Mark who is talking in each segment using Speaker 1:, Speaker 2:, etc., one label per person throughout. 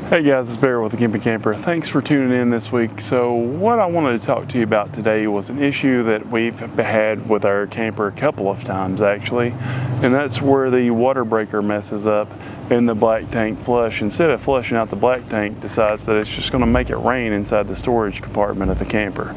Speaker 1: Hey guys, it's Bear with the Gimpy Camper. Thanks for tuning in this week. So what I wanted to talk to you about today was an issue that we've had with our camper a couple of times actually, and that's where the water breaker messes up and the black tank flush, instead of flushing out the black tank, decides that it's just going to make it rain inside the storage compartment of the camper.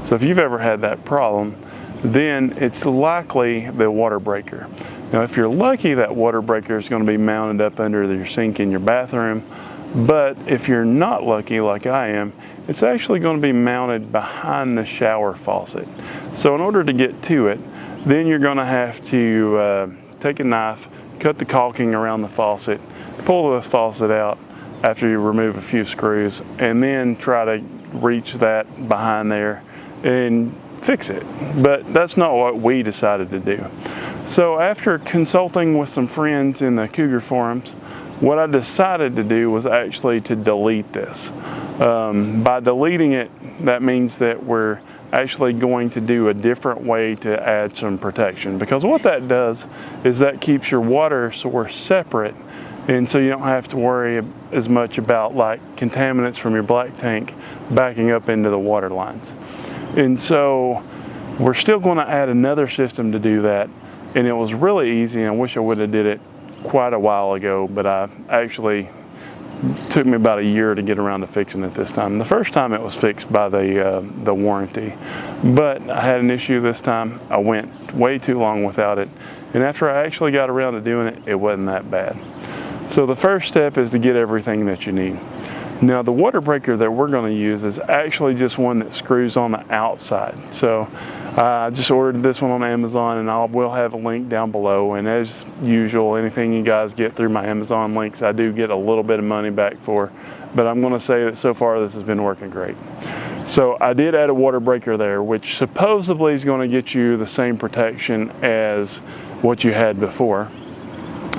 Speaker 1: So if you've ever had that problem, then it's likely the water breaker. Now if you're lucky, that water breaker is going to be mounted up under your sink in your bathroom. But if you're not lucky like I am, it's actually going to be mounted behind the shower faucet. So in order to get to it, then you're going to have to take a knife, cut the caulking around the faucet, pull the faucet out after you remove a few screws, and then try to reach that behind there and fix it. But that's not what we decided to do. So after consulting with some friends in the Cougar forums, what I decided to do was actually to delete this. By deleting it, that means that we're actually going to do a different way to add some protection, because what that does is that keeps your water source separate, and so you don't have to worry as much about like contaminants from your black tank backing up into the water lines. And so we're still going to add another system to do that, and it was really easy, and I wish I would have did it quite a while ago, but I actually took me about a year to get around to fixing it this time. The first time it was fixed by the warranty, but I had an issue this time. I went way too long without it, and after I actually got around to doing it, it wasn't that bad. So the first step is to get everything that you need. Now the water breaker that we're going to use is actually just one that screws on the outside. So I just ordered this one on Amazon, and I will have a link down below. And as usual, anything you guys get through my Amazon links, I do get a little bit of money back for. But I'm going to say that so far this has been working great. So I did add a water breaker there, which supposedly is going to get you the same protection as what you had before.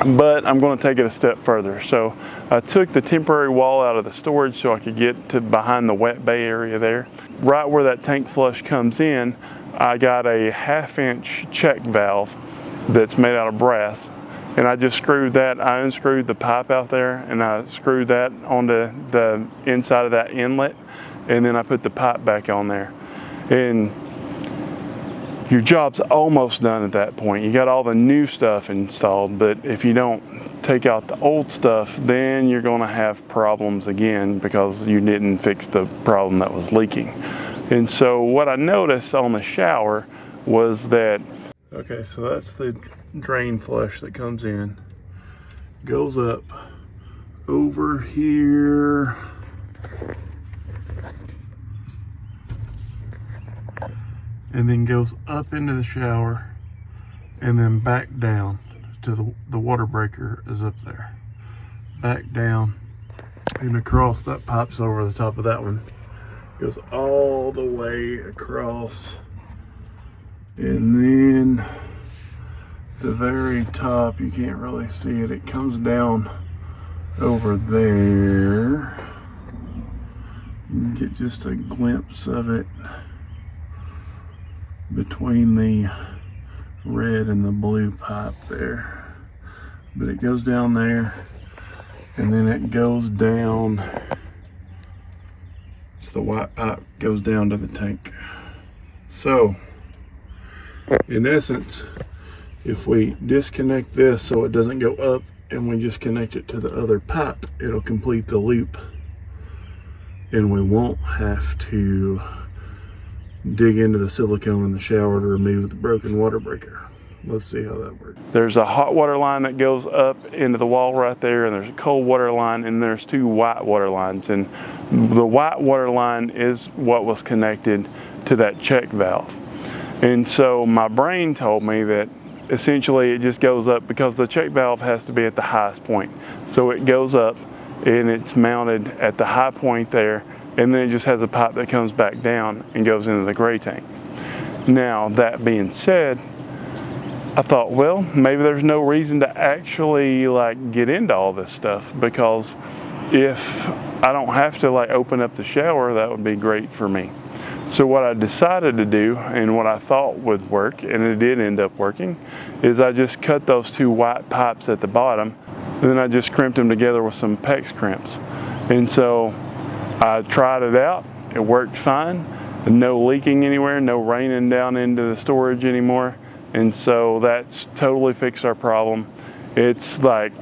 Speaker 1: But I'm going to take it a step further. So I took the temporary wall out of the storage so I could get to behind the wet bay area there. Right where that tank flush comes in, I got a 1/2-inch check valve that's made out of brass, and I just screwed that. I unscrewed the pipe out there, and I screwed that onto the inside of that inlet, and then I put the pipe back on there. And your job's almost done at that point. You got all the new stuff installed, but if you don't take out the old stuff, then you're going to have problems again because you didn't fix the problem that was leaking. And so what I noticed on the shower was that, okay, so that's the drain flush that comes in, goes up over here, and then goes up into the shower and then back down to the water breaker is up there. Back down and across, that pipes over the top of that one. Goes all the way across, and then the very top, you can't really see it, it comes down over there. You can get just a glimpse of it between the red and the blue pipe there, but it goes down there and then it goes down. It's the white pipe goes down to the tank. So in essence, if we disconnect this so it doesn't go up and we just connect it to the other pipe, it'll complete the loop and we won't have to dig into the silicone in the shower to remove the broken water breaker. Let's see how that works. There's a hot water line that goes up into the wall right there, and there's a cold water line, and there's two white water lines. And the white water line is what was connected to that check valve. And so my brain told me that essentially it just goes up because the check valve has to be at the highest point. So it goes up and it's mounted at the high point there, and then it just has a pipe that comes back down and goes into the gray tank. Now, that being said, I thought, well, maybe there's no reason to actually like get into all this stuff, because if I don't have to like open up the shower, that would be great for me. So what I decided to do, and what I thought would work, and it did end up working, is I just cut those two white pipes at the bottom, and then I just crimped them together with some PEX crimps. And so I tried it out. It worked fine. No leaking anywhere, no raining down into the storage anymore. And so that's totally fixed our problem. It's like,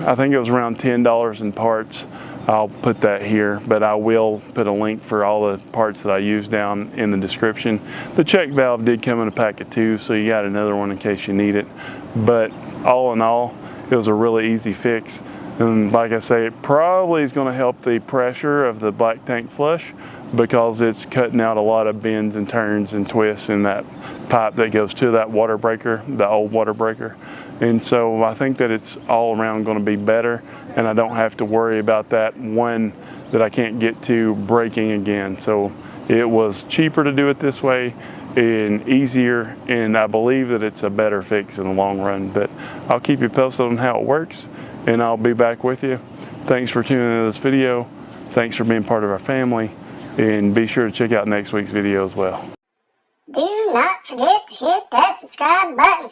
Speaker 1: I think it was around $10 in parts. I'll put that here, but I will put a link for all the parts that I use down in the description. The check valve did come in a pack of 2, so you got another one in case you need it. But all in all, it was a really easy fix. And like I say, it probably is going to help the pressure of the black tank flush, because it's cutting out a lot of bends and turns and twists in that pipe that goes to that water breaker, the old water breaker. And so I think that it's all around going to be better, and I don't have to worry about that one that I can't get to breaking again. So it was cheaper to do it this way and easier, and I believe that it's a better fix in the long run. But I'll keep you posted on how it works, and I'll be back with you. Thanks for tuning into this video. Thanks for being part of our family, and be sure to check out next week's video as well.
Speaker 2: Do not forget to hit that subscribe button.